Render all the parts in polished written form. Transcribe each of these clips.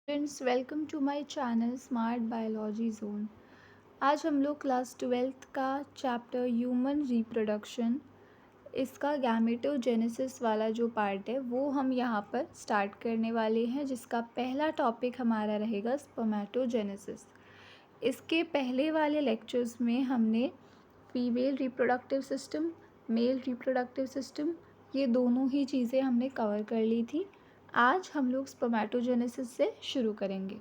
Friends, welcome to my channel smart biology zone. आज हम लोग क्लास 12th का चैप्टर ह्यूमन रिप्रोडक्शन, इसका गैमेटोजेनेसिस वाला जो पार्ट है वो हम यहाँ पर स्टार्ट करने वाले हैं, जिसका पहला टॉपिक हमारा रहेगा स्पर्मेटोजेनेसिस। इसके पहले वाले लेक्चर्स में हमने female reproductive system, male reproductive system, ये दोनों ही चीज़ें हमने कवर कर ली थी। आज हम लोग स्पर्मेटोजेनेसिस से शुरू करेंगे।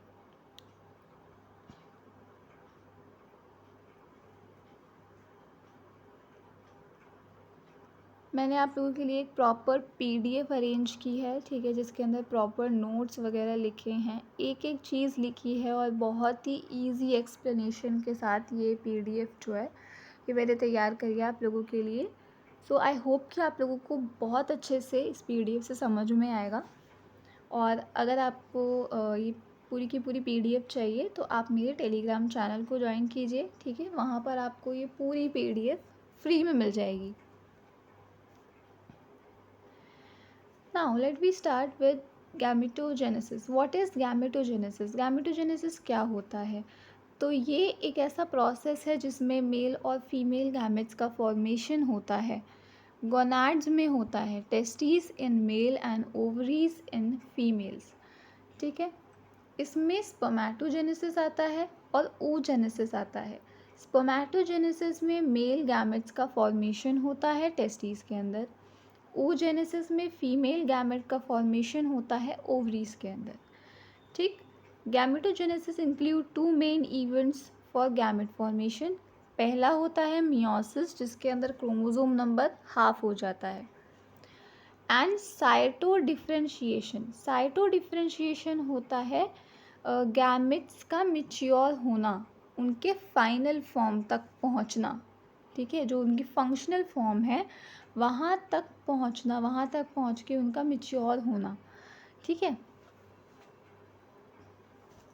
मैंने आप लोगों के लिए एक प्रॉपर पीडीएफ अरेंज की है, ठीक है, जिसके अंदर प्रॉपर नोट्स वगैरह लिखे हैं, एक एक चीज़ लिखी है और बहुत ही इजी एक्सप्लेनेशन के साथ ये पीडीएफ जो है ये मैंने तैयार करी है आप लोगों के लिए। सो आई होप कि आप लोगों को बहुत अच्छे से इस पीडीएफ से समझ में आएगा। और अगर आपको ये पूरी की पूरी पीडीएफ चाहिए तो आप मेरे टेलीग्राम चैनल को ज्वाइन कीजिए, ठीक है, वहाँ पर आपको ये पूरी पीडीएफ फ्री में मिल जाएगी। Now let me start with gametogenesis. What is gametogenesis? Gametogenesis क्या होता है? तो ये एक ऐसा प्रोसेस है जिसमें मेल और फीमेल गैमेट्स का फॉर्मेशन होता है। गोनाड्स में होता है, testis in male and ovaries in females, ठीक है। इसमें स्पर्मेटोजेनेसिस आता है और oogenesis आता है। स्पर्मेटोजेनेसिस में मेल गैमेट्स का फॉर्मेशन होता है टेस्टिस के अंदर। oogenesis में फीमेल गैमेट का फॉर्मेशन होता है ओवरीज के अंदर, ठीक। Gametogenesis include to main events for gamete formation. पहला होता है मियोसिस, जिसके अंदर क्रोमोसोम नंबर हाफ हो जाता है, and cyto differentiation. Cyto differentiation होता है गैमेट्स का मिच्योर होना, उनके फाइनल फॉर्म तक पहुंचना, ठीक है, जो उनकी फंक्शनल फॉर्म है वहाँ तक पहुँचना, वहाँ तक पहुँच के उनका मिच्योर होना, ठीक है,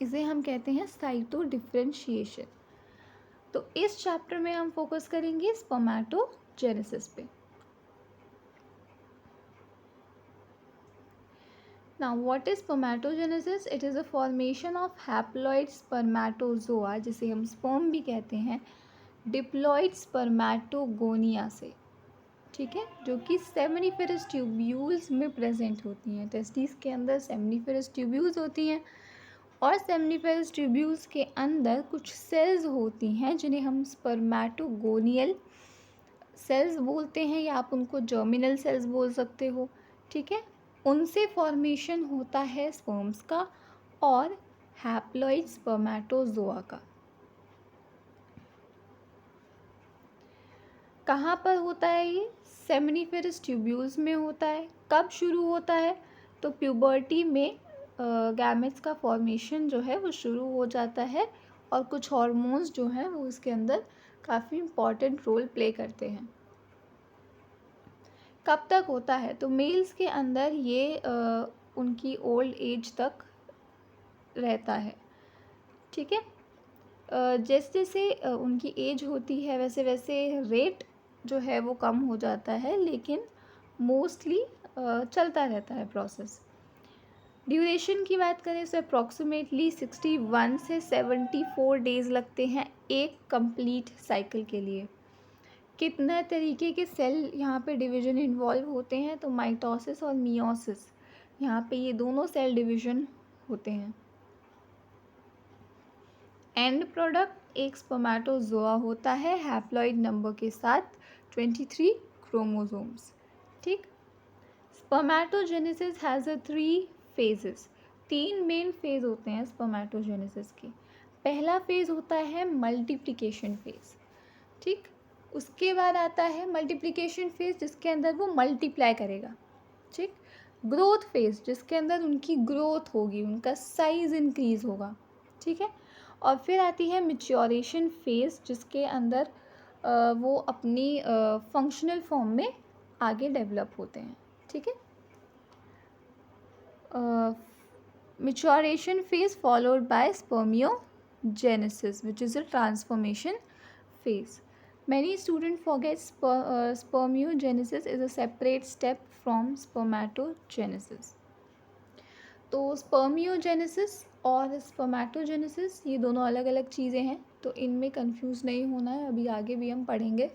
इसे हम कहते हैं साइटो डिफ्रेंशिएशन। तो इस चैप्टर में हम फोकस करेंगे स्पर्मेटोजेनेसिस पे। Now, what is spermatogenesis? It is a formation of haploid spermatozoa, जिसे हम sperm भी कहते हैं, डिप्लॉइड स्पर्मेटोगोनिया से, ठीक है, जो कि सेमनिफेरस ट्यूब्यूल्स में प्रेजेंट होती हैं। टेस्टिस के अंदर सेमनिफेरस ट्यूब्यूल्स होती हैं और सेमनिफेरस ट्यूब्यूल्स के अंदर कुछ सेल्स होती हैं जिन्हें हम स्पर्मेटोगोनियल सेल्स बोलते हैं, या आप उनको जर्मिनल सेल्स बोल सकते हो, ठीक है। उनसे फॉर्मेशन होता है स्पर्म्स का और हैप्लॉइड स्पर्मेटोजोआ का। कहाँ पर होता है ये? सेमनिफेरस ट्यूब्यूल्स में होता है। कब शुरू होता है? तो प्यूबर्टी में गैमेट्स का फॉर्मेशन जो है वो शुरू हो जाता है और कुछ हार्मोन्स जो हैं वो इसके अंदर काफ़ी इम्पॉर्टेंट रोल प्ले करते हैं। कब तक होता है? तो मेल्स के अंदर ये उनकी ओल्ड एज तक रहता है, ठीक है। जैसे जैसे उनकी एज होती है वैसे वैसे रेट जो है वो कम हो जाता है, लेकिन मोस्टली चलता रहता है प्रोसेस। ड्यूरेशन की बात करें तो अप्रॉक्सीमेटली 61 से 74 डेज़ लगते हैं एक कंप्लीट साइकिल के लिए। कितना तरीके के सेल यहाँ पे डिवीजन इन्वॉल्व होते हैं? तो माइटोसिस और मियोसिस, यहाँ पे ये दोनों सेल डिवीजन होते हैं। एंड प्रोडक्ट एक स्पर्मेटोजोआ होता है हैप्लॉइड नंबर के साथ 23 क्रोमोसोम्स, ठीक। Spermatogenesis has a 3 phases. 3 main phase होते हैं स्पर्मेटोजेनेसिस के। पहला फेज होता है मल्टीप्लिकेशन फेज, ठीक। उसके बाद आता है मल्टीप्लिकेशन फेज, जिसके अंदर वो मल्टीप्लाई करेगा, ठीक। ग्रोथ फेज, जिसके अंदर उनकी ग्रोथ होगी, उनका साइज इंक्रीज होगा, ठीक है। और फिर आती है मैच्योरेशन फेज, जिसके अंदर वो अपनी फंक्शनल फॉर्म में आगे डेवलप होते हैं, ठीक है। Maturation phase followed by spermiogenesis, which is a transformation phase. Many students forget spermiogenesis is a separate step from spermatogenesis. तो स्पर्मियोजेनेसिस और स्पर्मेटोजेनेसिस, ये दोनों अलग अलग चीज़ें हैं, तो इनमें कंफ्यूज नहीं होना है, अभी आगे भी हम पढ़ेंगे।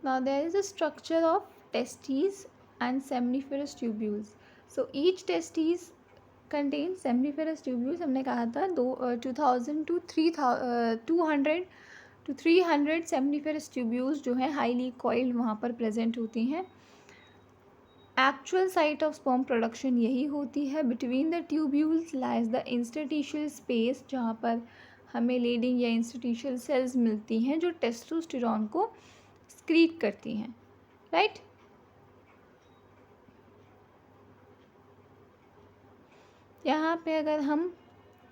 Now there is a structure of testes and seminiferous tubules. So each testes contains seminiferous tubules. हमने कहा था 2000 to 200 to 300 seminiferous tubules जो हैं हाईली coiled वहाँ पर प्रेजेंट होती हैं। Actual site of sperm production यही होती है। Between the tubules lies the interstitial space, जहाँ पर हमें लीडिंग या इंस्टिट्यूशल सेल्स मिलती हैं जो टेस्टोस्टेरॉन को स्क्रीट करती हैं, राइट। यहाँ पे अगर हम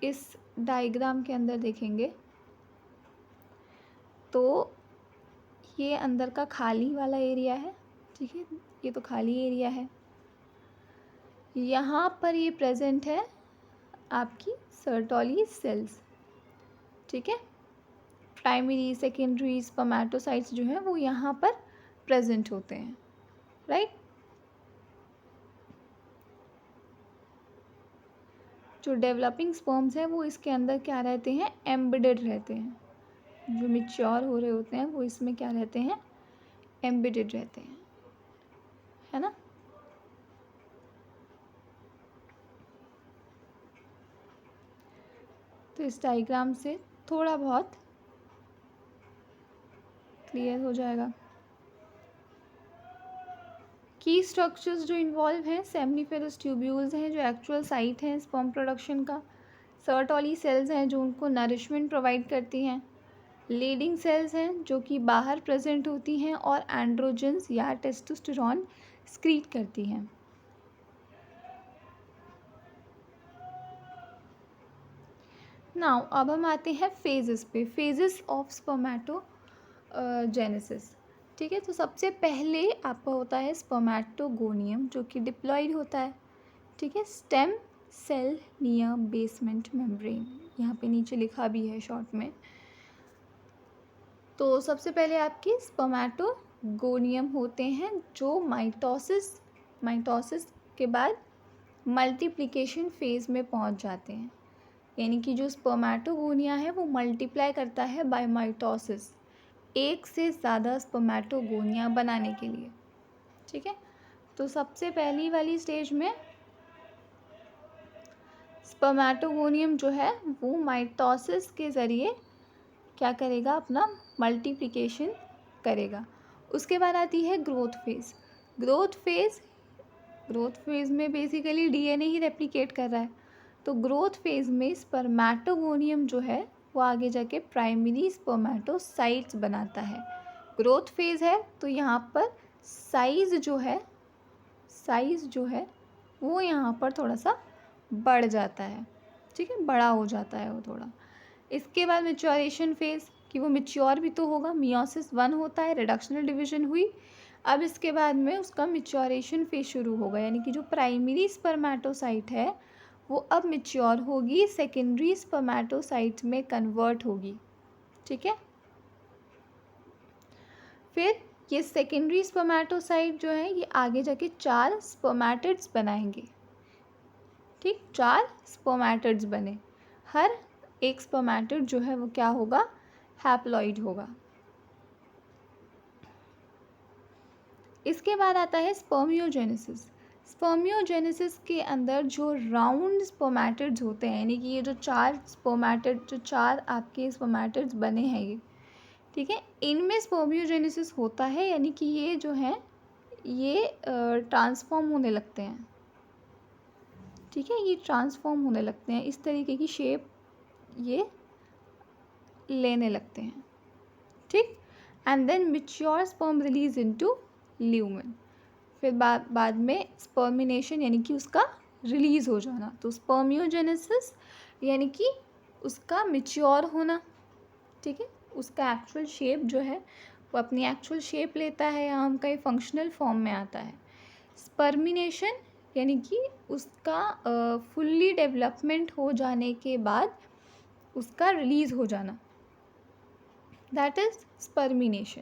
इस डायग्राम के अंदर देखेंगे तो ये अंदर का खाली वाला एरिया है, ठीक है, ये तो खाली एरिया है। यहाँ पर ये प्रेजेंट है आपकी सर्टोली सेल्स, ठीक है। प्राइमरी सेकेंडरी स्पर्मेटोसाइट्स जो हैं वो यहाँ पर प्रेजेंट होते हैं, राइट। जो डेवलपिंग स्पर्म्स हैं वो इसके अंदर क्या रहते हैं, एम्बेडेड रहते हैं। जो मैच्योर हो रहे होते हैं वो इसमें क्या रहते हैं, एम्बेडेड रहते हैं, है ना। तो इस डायग्राम से थोड़ा बहुत क्लियर हो जाएगा। की स्ट्रक्चर्स जो इन्वॉल्व हैं, सेमनीफेरस ट्यूब्यूल्स हैं जो एक्चुअल साइट हैं स्पर्म प्रोडक्शन का, सर्टोली सेल्स हैं जो उनको नरिशमेंट प्रोवाइड करती हैं, लीडिंग सेल्स हैं जो कि बाहर प्रेजेंट होती हैं और एंड्रोजन्स या टेस्टोस्टेरॉन स्क्रीट करती हैं। नाउ अब हम आते हैं फेजेस पे, फेजेस ऑफ स्पर्मेटोजेनेसिस, ठीक है। तो सबसे पहले आपका होता है स्पर्मेटोगोनियम जो कि डिप्लॉयड होता है, ठीक है, stem cell near basement membrane, यहाँ पे नीचे लिखा भी है शॉर्ट में। तो सबसे पहले आपके स्पर्मेटोगोनियम होते हैं जो माइटोसिस के बाद मल्टीप्लिकेशन फेज में पहुंच जाते हैं, यानी कि जो स्पर्मेटोगोनिया है वो मल्टीप्लाई करता है बाय माइटोसिस, एक से ज़्यादा स्पर्मेटोगोनिया बनाने के लिए, ठीक है। तो सबसे पहली वाली स्टेज में स्पर्मेटोगोनियम जो है वो माइटोसिस के ज़रिए क्या करेगा, अपना मल्टीप्लिकेशन करेगा। उसके बाद आती है ग्रोथ फेज़। ग्रोथ फेज़ में बेसिकली डीएनए ही रेप्लिकेट कर रहा है। तो ग्रोथ फेज़ में स्पर्मेटोगोनियम जो है वो आगे जाके प्राइमरी स्पर्मेटोसाइट्स बनाता है। ग्रोथ फेज़ है तो यहाँ पर साइज़ जो है वो यहाँ पर थोड़ा सा बढ़ जाता है, ठीक है, बड़ा हो जाता है वो थोड़ा। इसके बाद मैच्योरेशन फेज़, कि वो मैच्योर भी तो होगा, मियोसिस 1 होता है, रिडक्शनल डिवीजन हुई। अब इसके बाद में उसका मैच्योरेशन फेज शुरू होगा, यानी कि जो प्राइमरी स्पर्मेटोसाइट है वो अब मैच्योर होगी, सेकेंडरी स्पर्मेटोसाइट में कन्वर्ट होगी, ठीक है। फिर ये सेकेंडरी स्पर्मेटोसाइट जो है ये आगे जाके 4 स्पर्मेटिड्स बनाएंगे, ठीक, 4 स्पर्मेटिड्स बने। हर एक स्पर्मेटिड जो है वो क्या होगा, हैप्लॉइड होगा। इसके बाद आता है स्पर्मियोजेनेसिस। स्पर्मियोजेनेसिस के अंदर जो राउंड स्पर्मेटिड्स होते हैं, यानी कि ये जो 4 आपके स्पर्मेटिड्स बने हैं ये, ठीक है, इनमें स्पर्मियोजेनेसिस होता है, यानी कि ये जो है ये ट्रांसफॉर्म होने लगते हैं, ठीक है, ये ट्रांसफॉर्म होने लगते हैं, इस तरीके की शेप ये लेने लगते हैं, ठीक। And then mature sperm release into lumen. फिर बाद में स्पर्मिनेशन यानी कि उसका रिलीज़ हो जाना। तो स्पर्मियोजेनेसिस यानी कि उसका मैच्योर होना, ठीक है, उसका एक्चुअल शेप जो है वो अपनी एक्चुअल शेप लेता है या हम कहीं फंक्शनल फॉर्म में आता है। स्पर्मिनेशन यानी कि उसका फुल्ली डेवलपमेंट हो जाने के बाद उसका रिलीज़ हो जाना, दैट इज़ स्पर्मिनेशन।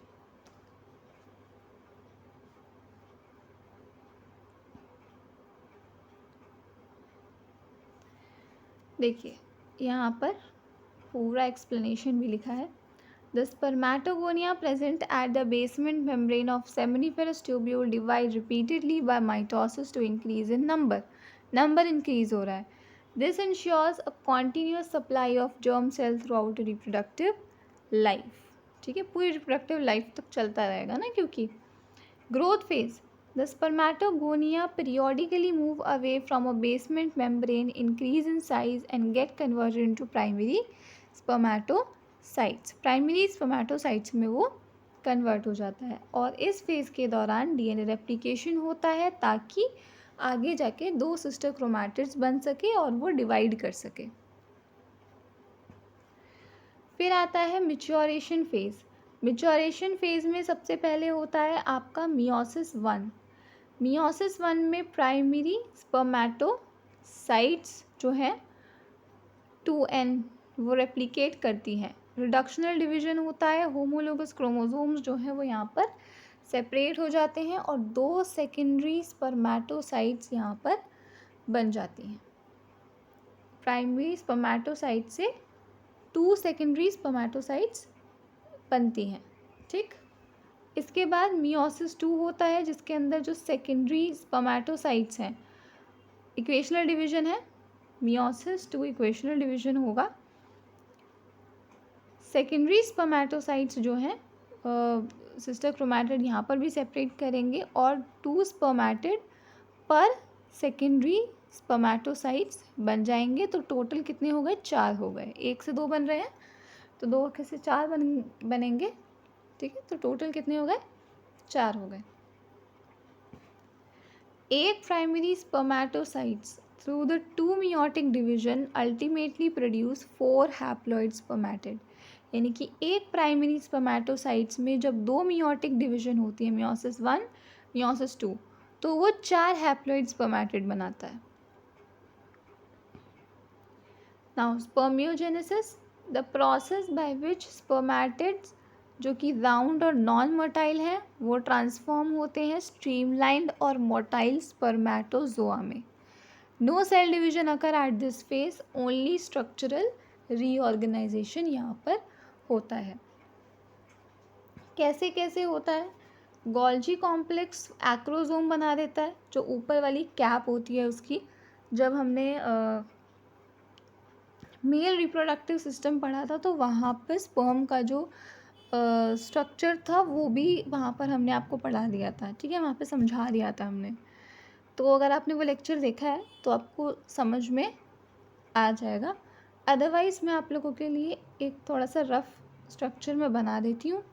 देखिए यहाँ पर पूरा एक्सप्लेनेशन भी लिखा है। The spermatogonia present at the basement membrane of seminiferous tubule divide repeatedly by mitosis to increase in number. Number increase हो रहा है. This ensures a continuous supply of germ cell throughout reproductive life. ठीक है, पूरी reproductive life तक चलता रहेगा ना, क्योंकि growth phase. The spermatogonia periodically move away from a basement membrane, increase in size and get converted into primary spermatocytes. Primary spermatocytes में वो कन्वर्ट हो जाता है और इस फेज़ के दौरान डीएनए रेप्लिकेशन होता है ताकि आगे जाके 2 सिस्टर क्रोमैटिड्स बन सके और वो डिवाइड कर सके. फिर आता है मैच्योरेशन फेज़. मैच्योरेशन फेज़ में सबसे पहले होता है आपका मियोसिस 1. मियोसिस 1 में प्राइमरी स्पर्मेटोसाइट्स जो हैं 2n वो रेप्लिकेट करती हैं. रिडक्शनल डिवीजन होता है. होमोलोगस क्रोमोसोम्स जो हैं वो यहाँ पर सेपरेट हो जाते हैं और 2 सेकेंडरी स्पर्मेटोसाइट्स यहाँ पर बन जाती हैं. प्राइमरी स्पर्मेटोसाइट से 2 सेकेंडरी स्पर्मेटोसाइट्स बनती हैं. ठीक, इसके बाद मियोसिस 2 होता है जिसके अंदर जो सेकेंडरी स्पर्मेटोसाइट्स हैं, इक्वेशनल डिवीजन है. मियोसिस 2 इक्वेशनल डिवीजन होगा. सेकेंडरी स्पर्मेटोसाइट्स जो हैं सिस्टर क्रोमैटिड यहाँ पर भी सेपरेट करेंगे और 2 स्पर्मेटिड पर सेकेंडरी स्पर्मेटोसाइट्स बन जाएंगे. तो टोटल कितने हो गए? 4 हो गए. 1 से 2 बन रहे हैं तो 2 से 4 बनेंगे. ठीक है, तो टोटल कितने हो गए? 4 हो गए. एक primary spermatocytes through the 2 meiotic division ultimately produce 4 haploid spermatid. यानी कि एक प्राइमरी स्पर्मेटोसाइट्स में जब 2 meiotic डिवीजन होती है, मियोसिस 1 मियोसिस 2, तो वो 4 हैप्लॉइड स्पर्मेटिड बनाता है. Now spermiogenesis, the process by which spermatids जो कि राउंड और नॉन मोटाइल हैं वो ट्रांसफॉर्म होते हैं स्ट्रीमलाइंड और मोटाइल स्पर्मेटोजोआ में. No cell division occur at this phase, only structural reorganisation यहाँ पर होता है. कैसे कैसे होता है? गोल्जी कॉम्प्लेक्स एक्रोजोम बना देता है, जो ऊपर वाली कैप होती है उसकी. जब हमने मेल रिप्रोडक्टिव सिस्टम पढ़ा था तो वहाँ पर स्पर्म का जो स्ट्रक्चर था वो भी वहाँ पर हमने आपको पढ़ा दिया था. ठीक है, वहाँ पे समझा दिया था हमने. तो अगर आपने वो लेक्चर देखा है तो आपको समझ में आ जाएगा. अदरवाइज़ मैं आप लोगों के लिए एक थोड़ा सा रफ स्ट्रक्चर में बना देती हूँ.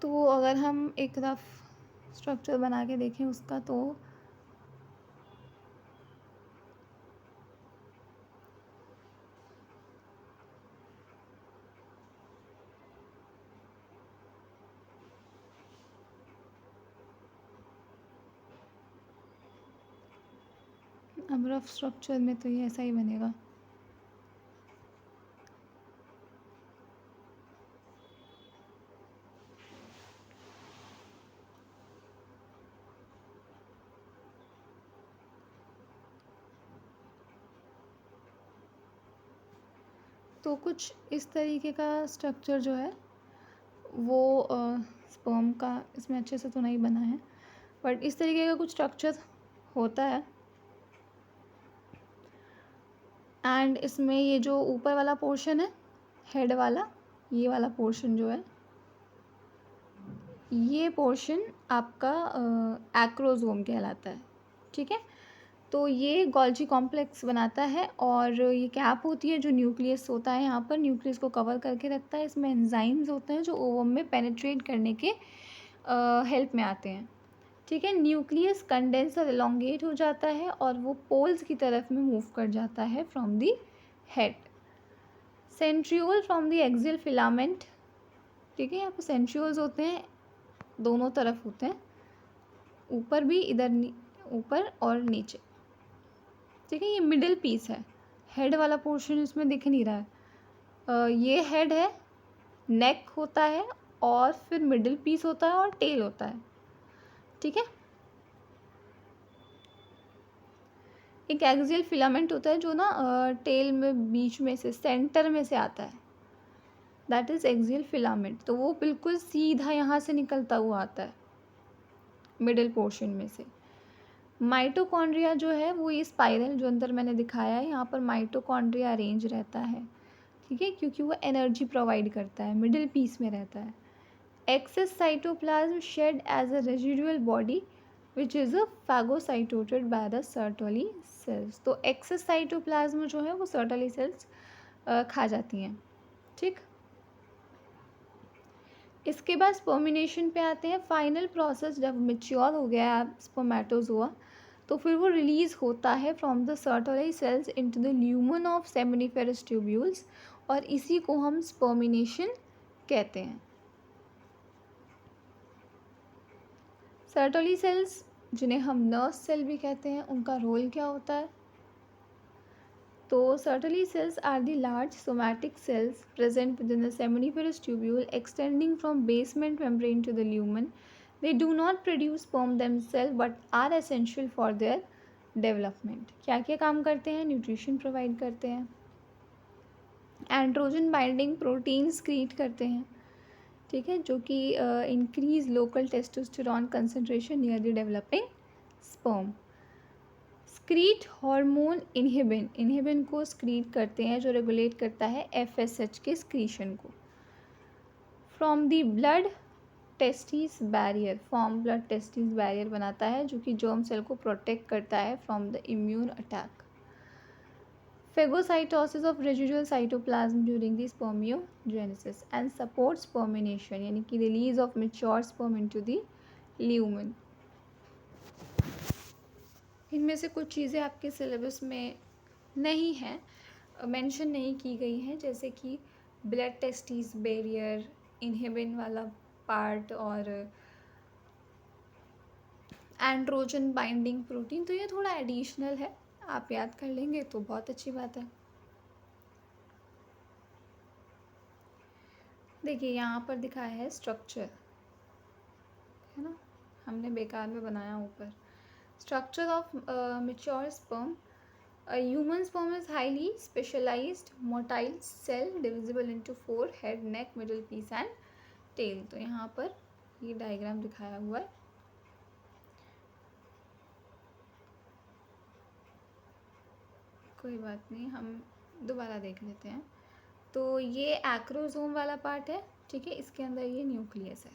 तो अगर हम एक रफ स्ट्रक्चर बना के देखें उसका, तो अब रफ स्ट्रक्चर में तो ये ऐसा ही बनेगा. तो कुछ इस तरीके का स्ट्रक्चर जो है वो स्पर्म का इसमें अच्छे से तो नहीं बना है, बट इस तरीके का कुछ स्ट्रक्चर होता है. एंड इसमें ये जो ऊपर वाला पोर्शन है, हेड वाला, ये वाला पोर्शन जो है, ये पोर्शन आपका एक्रोजोम कहलाता है. ठीक है, तो ये गोल्जी कॉम्प्लेक्स बनाता है और ये कैप होती है जो न्यूक्लियस होता है यहाँ पर, न्यूक्लियस को कवर करके रखता है. इसमें एंजाइम्स होते हैं जो ओवम में पेनिट्रेट करने के हेल्प में आते हैं. ठीक है, न्यूक्लियस कंडेंस और एलोंगेट हो जाता है और वो पोल्स की तरफ में मूव कर जाता है from the head. Centriole from the axial filament. ठीक है, यहाँ पर सेंट्रियोल्स होते हैं, दोनों तरफ होते हैं, ऊपर भी, इधर ऊपर और नीचे. ठीक है, ये मिडिल पीस है. हेड वाला पोर्शन इसमें दिख नहीं रहा है. ये हेड है, नेक होता है और फिर मिडिल पीस होता है और टेल होता है. ठीक है, एक एक्सियल फिलामेंट होता है जो ना टेल में बीच में से सेंटर में से आता है, दैट इज़ एक्सियल फिलामेंट। तो वो बिल्कुल सीधा यहाँ से निकलता हुआ आता है मिडिल पोर्शन में से। माइटोकॉन्ड्रिया जो है वो ये स्पाइरल जो अंदर मैंने दिखाया है, यहाँ पर माइटोकॉन्ड्रिया अरेंज रहता है, ठीक है, क्योंकि वो एनर्जी प्रोवाइड करता है, मिडिल पीस में रहता है। Excess cytoplasm shed as a residual body which is a phagocytosed by the Sertoli cells. तो एक्सेस साइटोप्लाज्म जो है वो सर्टोली सेल्स खा जाती हैं, ठीक। इसके बाद स्पर्मिनेशन पे आते हैं। फाइनल प्रोसेस जब मेच्योर हो गया है स्पर्मेटोजोआ, तो फिर वो रिलीज़ होता है from the Sertoli sales into the lumen of seminiferous tubules, और इसी को हम स्पर्मिनेशन कहते हैं। सर्टोली सेल्स जिन्हें हम नर्स सेल भी कहते हैं, उनका रोल क्या होता है? तो Sertoli cells are the large somatic cells present within the seminiferous tubule extending from basement membrane to the lumen. They do not produce sperm themselves but are essential for their development. क्या क्या काम करते हैं? Nutrition provide करते हैं, androgen binding protein create करते हैं, ठीक है, जो कि increase local testosterone concentration near the developing sperm. स्क्रीट hormone inhibin को स्क्रीट करते हैं, जो रेगुलेट करता है FSH के स्क्रीशन को। From the blood testis barrier, form blood testis barrier बनाता है, जो कि जर्म सेल को प्रोटेक्ट करता है from the immune attack. Phagocytosis of residual cytoplasm during the spermiogenesis and support spermiation, यानी कि release of mature sperm into the lumen. इनमें से कुछ चीज़ें आपके सिलेबस में नहीं हैं, मेंशन नहीं की गई हैं, जैसे कि ब्लड टेस्टिस बैरियर, इनहिबिन वाला पार्ट और एंड्रोजन बाइंडिंग प्रोटीन। तो ये थोड़ा एडिशनल है, आप याद कर लेंगे तो बहुत अच्छी बात है। देखिए यहाँ पर दिखाया है स्ट्रक्चर, है ना, हमने बेकार में बनाया ऊपर। Structure of mature sperm. A human sperm is highly specialized motile cell divisible into 4: head, neck, middle piece and tail। तो यहाँ पर ये डायग्राम दिखाया हुआ है। कोई बात नहीं, हम दोबारा देख लेते हैं। तो ये एक्रोसोम वाला पार्ट है, ठीक है, इसके अंदर ये न्यूक्लियस है,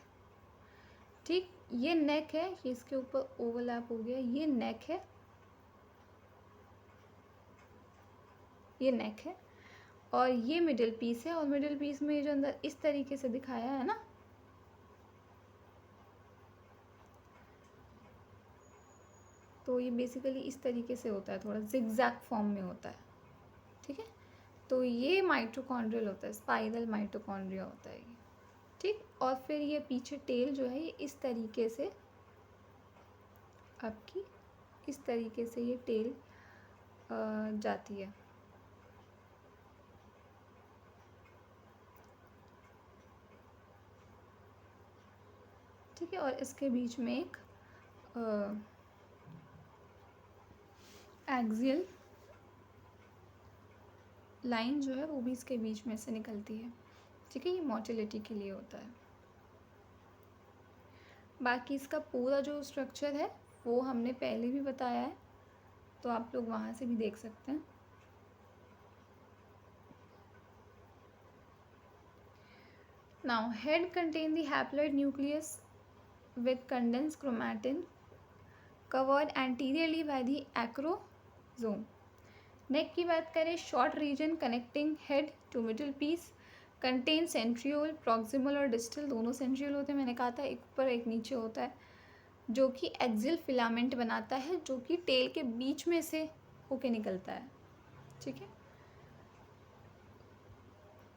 ठीक। ये नेक है, ये इसके ऊपर ओवरलैप हो गया, ये नेक है, ये नेक है, और ये मिडिल पीस है। और मिडिल पीस में जो अंदर इस तरीके से दिखाया है ना, तो ये बेसिकली इस तरीके से होता है, थोड़ा जिगजैग फॉर्म में होता है, ठीक है। तो ये माइटोकॉन्ड्रियल होता है, स्पाइरल माइटोकॉन्ड्रिया होता है ये, ठीक। और फिर ये पीछे टेल जो है ये इस तरीके से आपकी, इस तरीके से ये टेल जाती है, ठीक है। और इसके बीच में एक एक्सियल लाइन जो है वो भी इसके बीच में से निकलती है, ठीक है। ये मोटिलिटी के लिए होता है। बाकी इसका पूरा जो स्ट्रक्चर है वो हमने पहले भी बताया है, तो आप लोग वहाँ से भी देख सकते हैं। Now, head contain the haploid nucleus with condensed chromatin covered anteriorly by the acrosome. नेक की बात करें, short region connecting head to middle piece, contain centriole, proximal और डिस्टल दोनों सेंट्रियोल होते हैं, मैंने कहा था एक ऊपर एक नीचे होता है, जो कि एक्सियल फिलामेंट बनाता है, जो कि टेल के बीच में से होके निकलता है, ठीक है।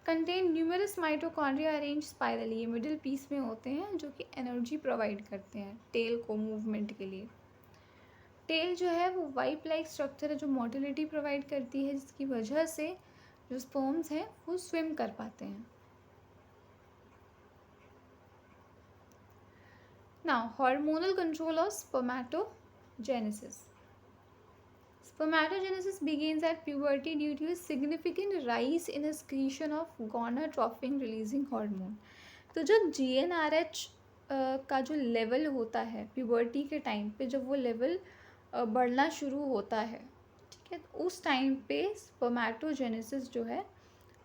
Contain numerous mitochondria arrange spirally, ये मिडिल पीस में होते हैं, जो कि एनर्जी प्रोवाइड करते हैं टेल को मूवमेंट के लिए। टेल जो है वो वाइप लाइक स्ट्रक्चर है, जो मोटिलिटी प्रोवाइड करती है, जिसकी वजह से जो स्पर्म्स हैं वो स्विम कर पाते हैं। Now hormonal control of spermatogenesis. Spermatogenesis begins at puberty due to a significant rise in a secretion of gonadotropin releasing hormone. तो जो GnRH का जो लेवल होता है प्यूबर्टी के टाइम पे, जब वो लेवल बढ़ना शुरू होता है, ठीक है, तो उस टाइम पे स्पर्मेटोजेनेसिस जो है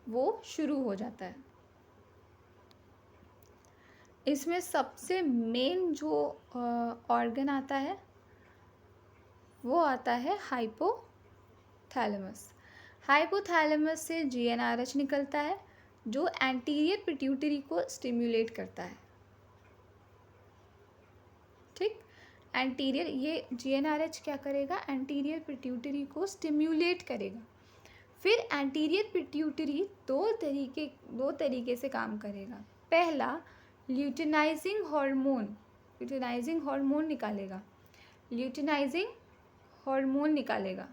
वो शुरू हो जाता है. इसमें सबसे मेन जो ऑर्गन आता है वो आता है हाइपोथैलेमस. हाइपोथैलेमस से GnRH निकलता है जो एंटीरियर पिट्यूटरी को स्टिम्युलेट करता है. ठीक, एंटीरियर, ये GnRH क्या करेगा, एंटीरियर पिट्यूटरी को स्टिम्युलेट करेगा. फिर एंटीरियर पिट्यूटरी दो तरीके से काम करेगा. पहला, ल्यूटिनाइजिंग हार्मोन निकालेगा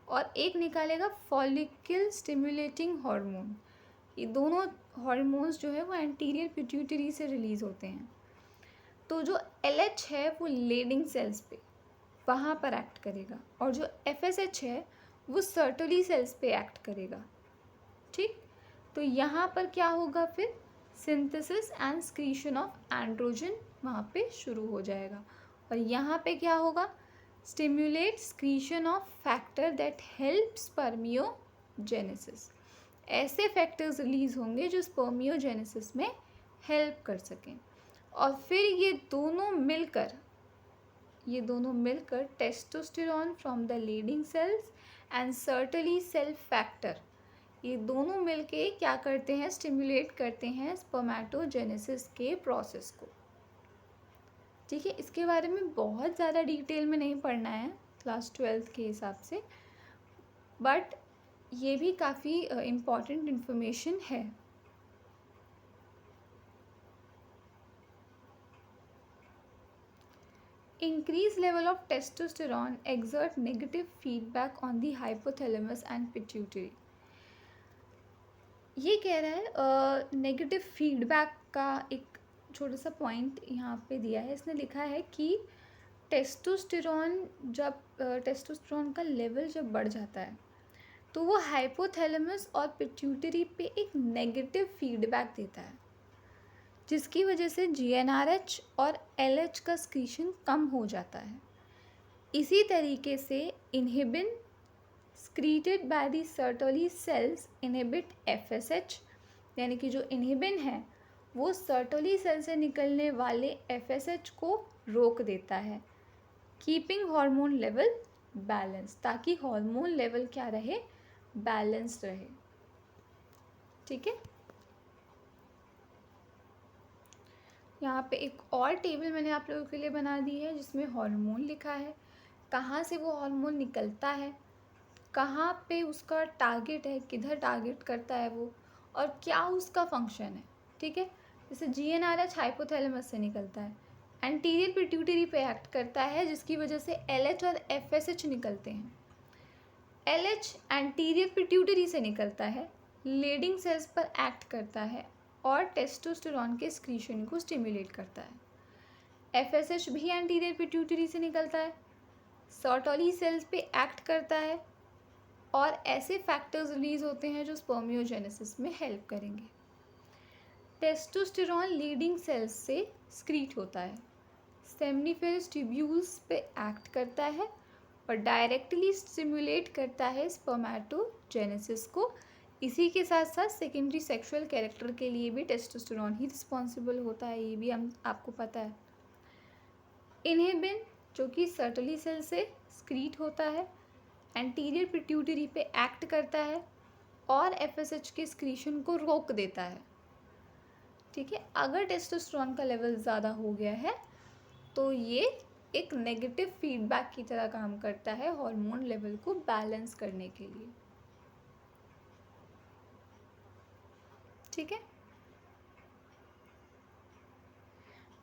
और एक निकालेगा फॉलिकल स्टिमुलेटिंग हार्मोन. ये दोनों हार्मोन्स जो है वो एंटीरियर पिट्यूटरी से रिलीज होते हैं. तो जो LH है वो लेडिंग सेल्स पे वहाँ पर एक्ट करेगा और जो FSH है वो सर्टोली सेल्स पे एक्ट करेगा. ठीक, तो यहाँ पर क्या होगा, फिर synthesis and secretion of androgen वहाँ पे शुरू हो जाएगा. और यहाँ पे क्या होगा, stimulate secretion of factor that help spermiogenesis. ऐसे फैक्टर्स रिलीज होंगे जो स्पर्मियोजेनेसिस में हेल्प कर सकें. और फिर ये दोनों मिलकर testosterone from the Leydig cells and Sertoli cell factor, ये दोनों मिलके क्या करते हैं, स्टिमुलेट करते हैं स्पर्मेटोजेनेसिस के प्रोसेस को. ठीक है, इसके बारे में बहुत ज़्यादा डिटेल में नहीं पढ़ना है क्लास 12th के हिसाब से, बट ये भी काफ़ी इम्पॉर्टेंट इन्फॉर्मेशन है. Increased level of testosterone exert negative feedback on the hypothalamus and pituitary. ये कह रहा है नेगेटिव फीडबैक का एक छोटा सा पॉइंट यहाँ पे दिया है. इसने लिखा है कि टेस्टोस्टेरॉन का लेवल जब बढ़ जाता है तो वो हाइपोथैलेमस और पिट्यूटरी पे एक नेगेटिव फीडबैक देता है, जिसकी वजह से GnRH और LH का स्क्रीशन कम हो जाता है. इसी तरीके से inhibin secreted by the Sertoli cells inhibit FSH, यानी कि जो इनहिबिन है वो सर्टोली सेल से निकलने वाले FSH को रोक देता है, कीपिंग हार्मोन लेवल बैलेंस, ताकि हार्मोन लेवल क्या रहे, बैलेंस रहे. ठीक है, यहाँ पे एक और टेबल मैंने आप लोगों के लिए बना दी है जिसमें हार्मोन लिखा है, कहाँ से वो हार्मोन निकलता है, कहाँ पे उसका टारगेट है, किधर टारगेट करता है वो, और क्या उसका फंक्शन है. ठीक है, जैसे GnRH हाइपोथैलेमस से निकलता है, एंटीरियर पिट्यूटरी पे एक्ट करता है जिसकी वजह से LH और FSH निकलते हैं. LH एंटीरियर पिट्यूटरी से निकलता है, लीडिंग सेल्स पर एक्ट करता है और टेस्टोस्टेरॉन के स्क्रीशन को स्टिमुलेट करता है. FSH भी एंटीरियर पिट्यूटरी से निकलता है, सर्टोली सेल्स पे एक्ट करता है और ऐसे फैक्टर्स रिलीज होते हैं जो स्पर्मियोजेनेसिस में हेल्प करेंगे. टेस्टोस्टेरॉन लीडिंग सेल्स से स्क्रीट होता है, सेमनीफेरस ट्यूब्यूल्स पे एक्ट करता है और डायरेक्टली स्टिमुलेट करता है स्पर्मेटोजेनेसिस को. इसी के साथ साथ सेकेंडरी सेक्सुअल कैरेक्टर के लिए भी टेस्टोस्टेरॉन ही रिस्पॉन्सिबल होता है, ये भी हम आपको पता है. इनहिबिन जो कि सर्टली सेल से स्क्रीट होता है, एंटीरियर पिट्यूटरी पे एक्ट करता है और FSH के स्क्रीशन को रोक देता है. ठीक है, अगर टेस्टोस्टेरॉन का लेवल ज़्यादा हो गया है तो ये एक नेगेटिव फीडबैक की तरह काम करता है हार्मोन लेवल को बैलेंस करने के लिए. ठीक है,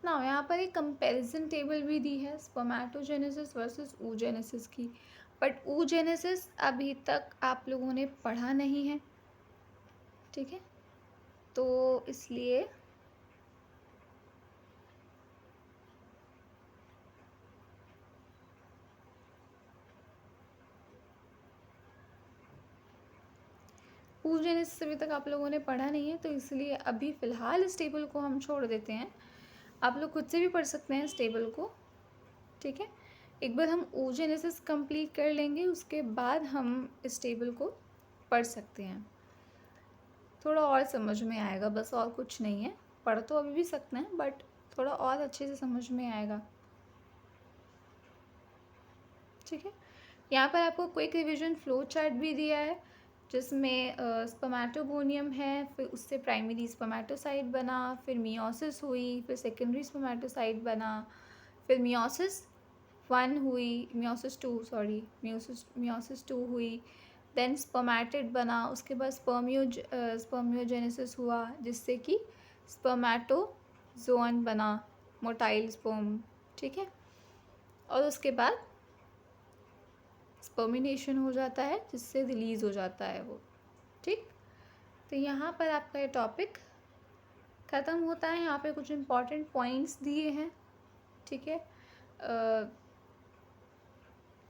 ना यहाँ पर एक कंपैरिजन टेबल भी दी है स्पर्मेटोजेनेसिस वर्सेस oogenesis की, बट oogenesis अभी तक आप लोगों ने पढ़ा नहीं है. ठीक है, तो इसलिए ऊ जेनेसिस अभी तक आप लोगों ने पढ़ा नहीं है, तो इसलिए अभी फ़िलहाल इस टेबल को हम छोड़ देते हैं। आप लोग खुद से भी पढ़ सकते हैं इस टेबल को, ठीक है। एक बार हम ऊ जेनेसिस कंप्लीट कर लेंगे, उसके बाद हम इस टेबल को पढ़ सकते हैं। थोड़ा और समझ में आएगा, बस और कुछ नहीं है। पढ़ तो अभी भी सकते हैं, बट थोड़ा और अच्छे से समझ में आएगा, ठीक है। यहाँ पर आपको क्विक रिवीजन फ्लो चार्ट भी दिया है, जिसमें स्पर्मेटोगोनियम है, फिर उससे प्राइमरी स्पर्मेटोसाइट बना, फिर मियोसिस हुई, फिर सेकेंडरी स्पर्मेटोसाइट बना, फिर मियोसिस 1 हुई, मियोसिस 2 हुई, देन स्पर्मेटिड बना, उसके बाद स्पर्मियोजेनेसिस हुआ, जिससे कि स्पर्मेटोजोअन बना, मोटाइल स्पर्म, ठीक है। और उसके बाद स्पर्मिनेशन हो जाता है, जिससे रिलीज़ हो जाता है वो, ठीक। तो यहाँ पर आपका ये टॉपिक ख़त्म होता है। यहाँ पे कुछ इम्पॉर्टेंट पॉइंट्स दिए हैं, ठीक है।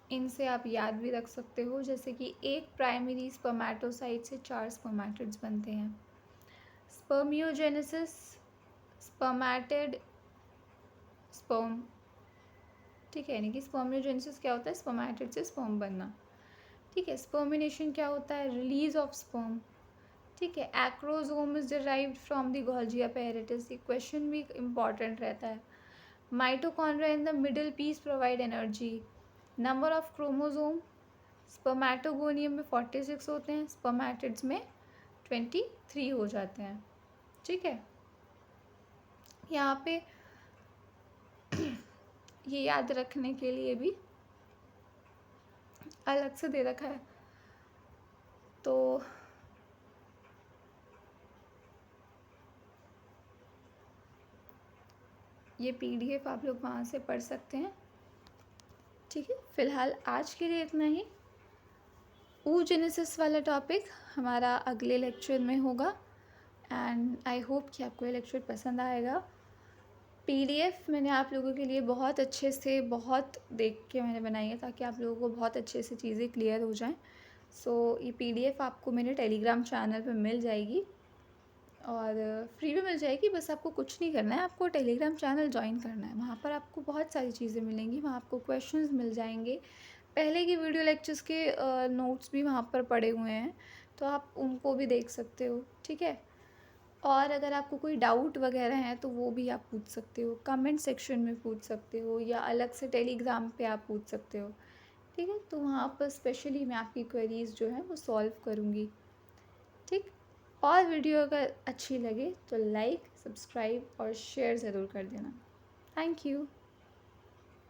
इनसे आप याद भी रख सकते हो, जैसे कि एक प्राइमरी स्पर्मेटोसाइट से 4 स्पर्मेटिड्स बनते हैं। स्पर्मियोजेनेसिस, स्पर्मेटिड स्पर्म, ठीक है, यानी कि स्पर्मियोजेनेसिस क्या होता है, स्पर्मेटिड से स्पर्म बनना, ठीक है। स्पर्मिनेशन क्या होता है, रिलीज ऑफ स्पर्म, ठीक है। Acrosome is derived from the Golgi apparatus, ये क्वेश्चन भी इम्पॉर्टेंट रहता है। Mitochondria in the middle piece provide energy. Number of chromosome, spermatogonium में 46 होते हैं, स्पर्मेटिड्स में 23 हो जाते हैं, ठीक है। यहाँ पे ये याद रखने के लिए भी अलग से दे रखा है, तो ये PDF आप लोग वहाँ से पढ़ सकते हैं, ठीक है। फ़िलहाल आज के लिए इतना ही। oogenesis वाला टॉपिक हमारा अगले लेक्चर में होगा, एंड आई होप कि आपको ये लेक्चर पसंद आएगा। PDF मैंने आप लोगों के लिए बहुत अच्छे से, बहुत देख के मैंने बनाई है, ताकि आप लोगों को बहुत अच्छे से चीज़ें क्लियर हो जाएं। सो ये PDF आपको मेरे टेलीग्राम चैनल पे मिल जाएगी, और फ्री में मिल जाएगी। बस आपको कुछ नहीं करना है, आपको टेलीग्राम चैनल ज्वाइन करना है। वहाँ पर आपको बहुत सारी चीज़ें मिलेंगी, वहाँ आपको क्वेश्चंस मिल जाएंगे, पहले की वीडियो लेक्चर्स के नोट्स भी वहाँ पर पड़े हुए हैं, तो आप उनको भी देख सकते हो, ठीक है। और अगर आपको कोई डाउट वगैरह है तो वो भी आप पूछ सकते हो, कमेंट सेक्शन में पूछ सकते हो, या अलग से टेलीग्राम पे आप पूछ सकते हो, ठीक है। तो वहाँ पर स्पेशली मैं आपकी क्वेरीज़ जो है वो सॉल्व करूँगी, ठीक। और वीडियो अगर अच्छी लगे तो लाइक, सब्सक्राइब और शेयर ज़रूर कर देना। Thank you.